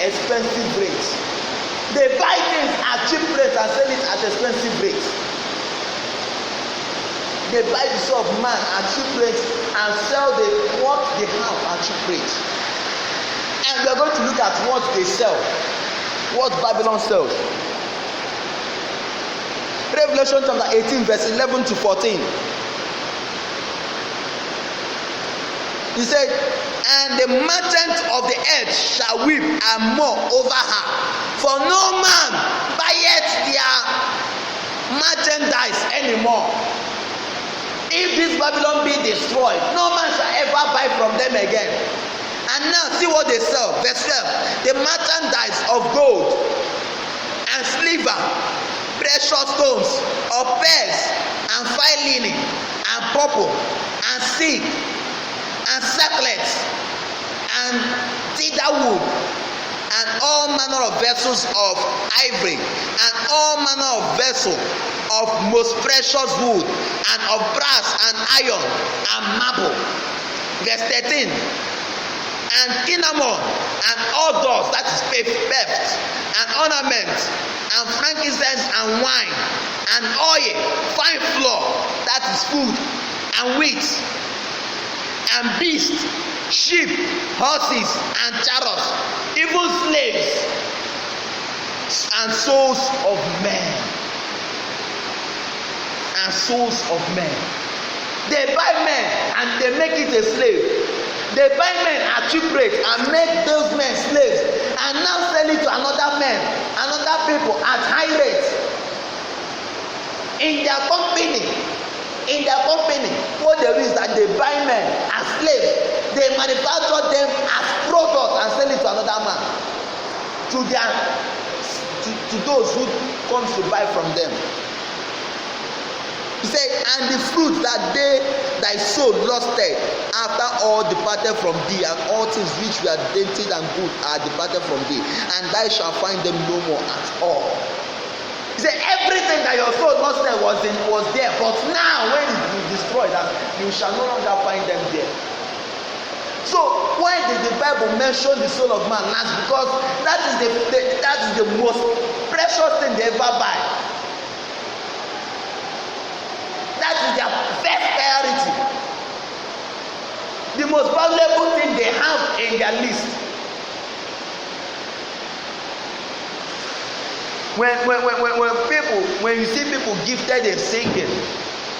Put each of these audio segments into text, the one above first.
expensive rates. They buy things at cheap rates and sell it at expensive rates. They buy the soul of man at cheap rates and sell what they have at cheap rates. And we are going to look at what they sell, what Babylon sells. Revelation chapter 18 verse 11 to 14. He said, and the merchants of the earth shall weep and mourn over her, for no man buyeth their merchandise anymore. If this Babylon be destroyed, no man shall ever buy from them again. And now see what they sell. Verse 12. The merchandise of gold and silver, precious stones, of pearls and fine linen and purple and silk and sackcloth and cedar wood and all manner of vessels of ivory and all manner of vessels of most precious wood and of brass and iron and marble. Verse 13. And cinnamon and all dust, that is theft, and ornaments and frankincense and wine and oil, fine flour, that is food, and wheat and beasts, sheep, horses and chariots, even slaves and souls of men. And souls of men. They buy men and they make it a slave. They buy men at cheap rate and make those men slaves, and now sell it to another man, another people at high rate. In their company, what there is that they buy men as slaves, they manufacture them as products and sell it to another man, to those who comes to buy from them. He said, and the fruit that thy soul lusted after all departed from thee, and all things which were dainty and good are departed from thee, and thou shalt find them no more at all. He said, everything that your soul lusted was there, but now when it is destroyed, that you shall no longer find them there. So why did the Bible mention the soul of man last? Because that is the most precious thing they ever buy. That is their first priority. The most valuable thing they have in their list. When you see people gifted in singing,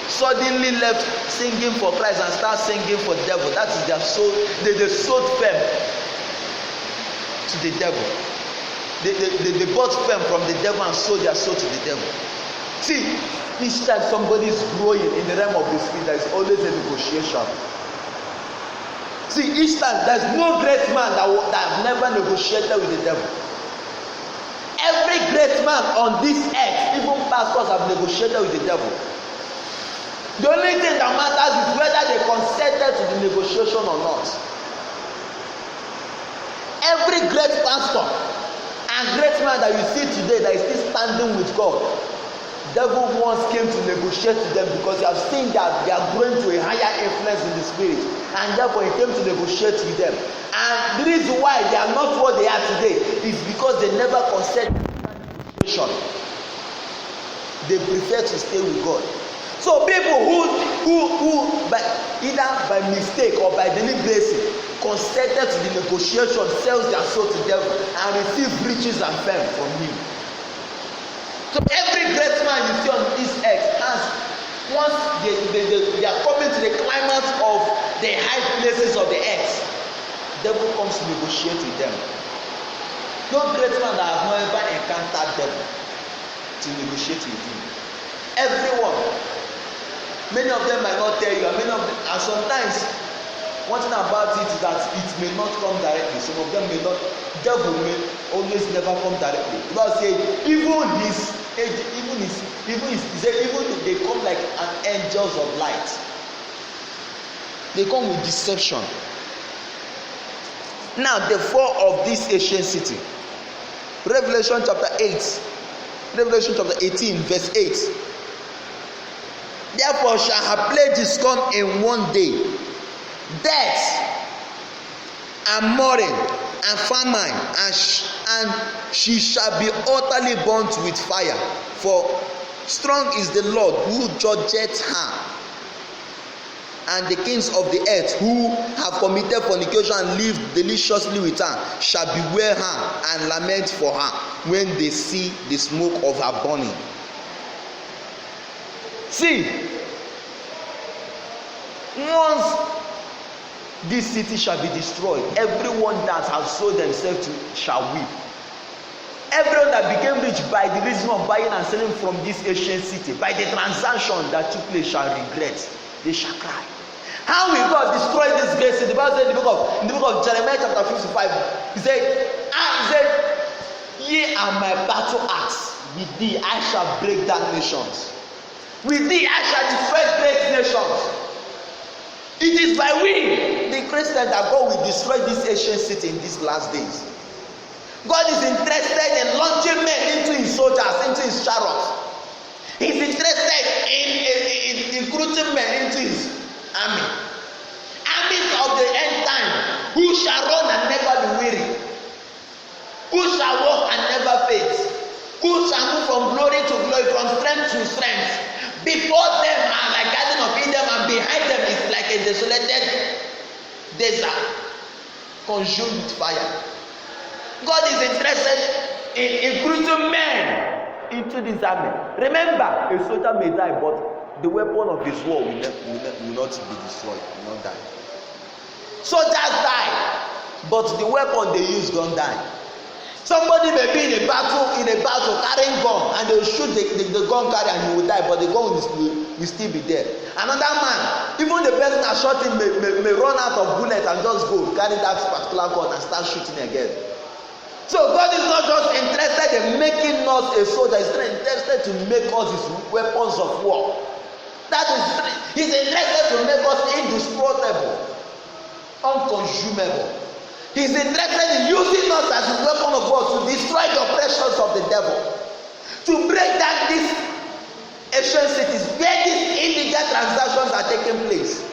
suddenly left singing for Christ and start singing for the devil, that is their soul. They sold fame to the devil. They bought fame from the devil and sold their soul to the devil. See, each time somebody is growing in the realm of the spirit, there is always a negotiation. See, each time there is no great man that have never negotiated with the devil. Every great man on this earth, even pastors, have negotiated with the devil. The only thing that matters is whether they consented to the negotiation or not. Every great pastor and great man that you see today that is still standing with God, devil once came to negotiate with them because he has seen that they are growing to a higher influence in the spirit, and therefore he came to negotiate with them. And the reason why they are not what they are today is because they never consented to negotiation. They prefer to stay with God. So people who either by mistake or by deliberation consented to the negotiation sells their soul to the devil and receive riches and fame from him. So every great man you see on this earth has, once they are coming to the climax of the high places of the earth, the devil comes to negotiate with them. No great man that has not ever encountered devil to negotiate with him. Everyone, many of them might not tell you, and sometimes one thing about it is that it may not come directly. Some of them may not. Devil may always never come directly. God said, even they come like an angels of light. They come with deception. Now the fall of this ancient city. Revelation chapter 18, verse 8. Therefore shall her plagues come in one day, death and mourning and famine, and she shall be utterly burnt with fire. For strong is the Lord who judgeth her. And the kings of the earth who have committed fornication and lived deliciously with her shall bewail her and lament for her when they see the smoke of her burning. See, once this city shall be destroyed, everyone that has sold themselves to shall weep. Everyone that became rich by the reason of buying and selling from this ancient city, by the transaction that took place, shall regret. They shall cry. How will God destroy this great city? The Bible said in the book of Jeremiah chapter 55, he said, ye are my battle axe, with thee I shall break down nations. With thee I shall destroy great nations. It is by we, the Christians, that God will destroy this ancient city in these last days. God is interested in launching men into his soldiers, into his chariots. He's interested in recruiting men into his army. Armies of the end time, who shall run and never be weary, who shall walk and never faint, who shall move from glory to glory, from strength to strength. Before them are like Garden of Eden, and behind them is like a desolated desert consumed with fire. God is interested in recruiting men into this army. Remember, a soldier may die, but the weapon of his war will not be destroyed, will not die. Soldiers die, but the weapon they use don't die. Somebody may be in a battle carrying gun, and they will shoot the gun carrier and he will die, but the gun will still be there. Another man, even the person that shot him may run out of bullets and just go carry that particular gun and start shooting again. So God is not just interested in making us a soldier, he's interested to make us his weapons of war. That is, he's interested to make us indestructible, unconsumable. He's interested in using us as a weapon of war to destroy the oppressions of the devil, to break down these ancient cities where these illegal transactions are taking place.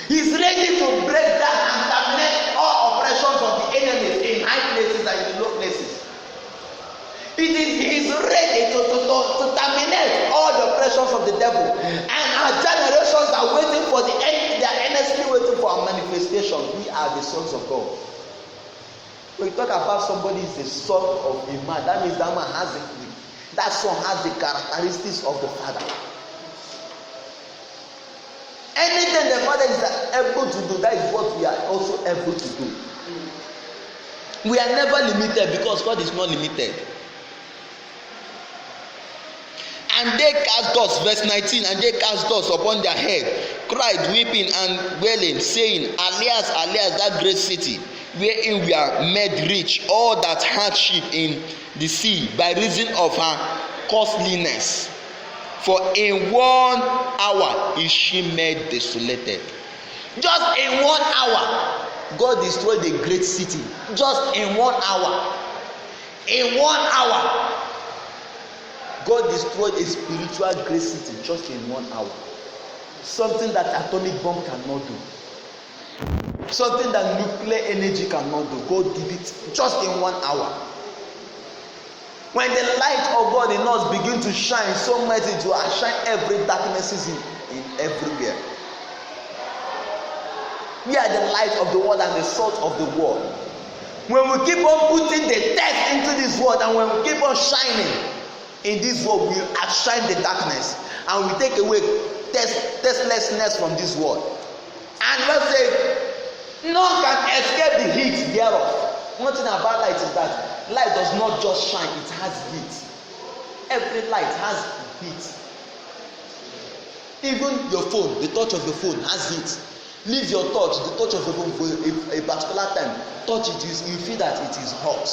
He's ready to break down and terminate all oppressions of the enemies in high places and in low places. He's ready to terminate all the oppressions of the devil, and our generations are waiting for they are earnestly waiting for our manifestation. We are the sons of God. When you talk about somebody is the son of a man, that means that man that son has the characteristics of the father. Anything the father is able to do, that is what we are also able to do. We are never limited because God is not limited. And they cast dust, verse 19, and they cast dust upon their head, cried, weeping and wailing, saying, Alas, alas, that great city, wherein we are made rich, all that had ship in the sea, by reason of her costliness. For in 1 hour is she made desolated. Just in 1 hour, God destroyed a great city. Just in 1 hour. In 1 hour, God destroyed a spiritual great city just in 1 hour. Something that atomic bomb cannot do. Something that nuclear energy cannot do. God did it just in 1 hour. When the light of God in us begin to shine so much, it will shine every darkness in everywhere. We are the light of the world and the salt of the world. When we keep on putting the test into this world, and when we keep on shining in this world, we outshine the darkness, and we take away testlessness from this world. And let's say, none can escape the heat thereof. One thing about light is that light does not just shine, it has heat. Every light has heat. Even your phone, the touch of your phone has heat. Leave your touch, the touch of your phone for a particular time. Touch it, you feel that it is hot.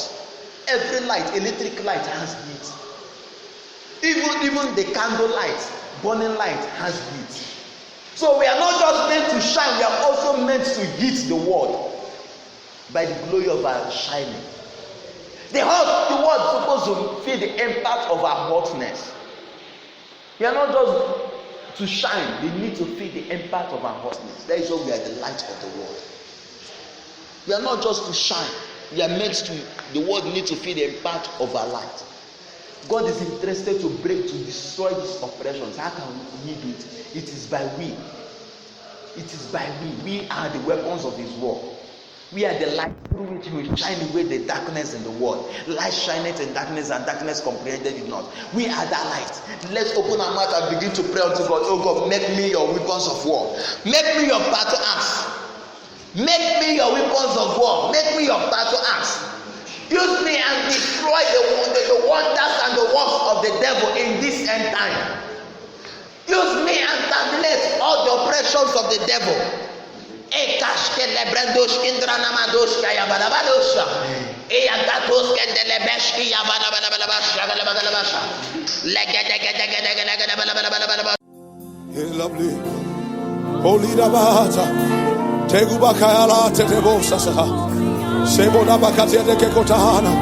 Every light, electric light has heat. Even the candle light, burning light has heat. So we are not just meant to shine, we are also meant to heat the world by the glory of our shining. The world is supposed to feel the impact of our hotness. We are not just to shine, we need to feel the impact of our hotness. That is why we are the light of the world. We are not just to shine, We are meant to, the world needs to feel the impact of our light. God is interested to break, to destroy these oppressions. How can we do it? It is by we. It is by we. We are the weapons of his war. We are the light through which we shine away the darkness in the world. Light shineth in darkness, and darkness comprehended it not. We are that light. Let's open our mouth and begin to pray unto God. Oh God, make me your weapons of war. Make me your battle axe. Make me your weapons of war. Make me your battle axe. Use me and destroy the wonders and the works of the devil in this end time. Use me and terminate all the oppressions of the devil. Lovely. Holy Rabata. Tegubakayala Tetebosa. Seboda Bakatia de Kekotana.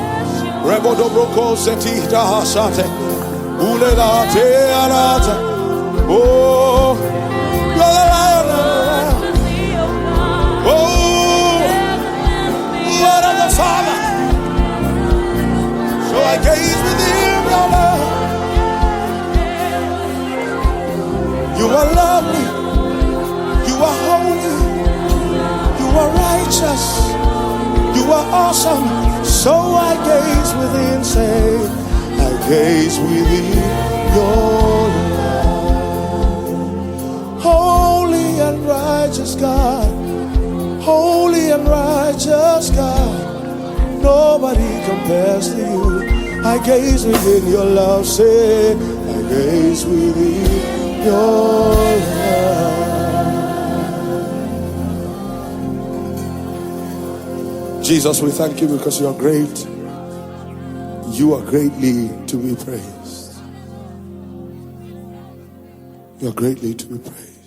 Rebodo Broko Seti Dahasate. Ulela Te Alata. Oh, you're the lion. Oh, Lord of the Father. So I gaze within your love. You are lovely. You are holy. You are righteous. You are awesome. So I gaze within, say, I gaze within your love. Holy and righteous God. Holy and righteous God. Nobody compares to you. I gaze within your love, say, I gaze within your love. Jesus, we thank you because you are great. You are greatly to be praised. You are greatly to be praised.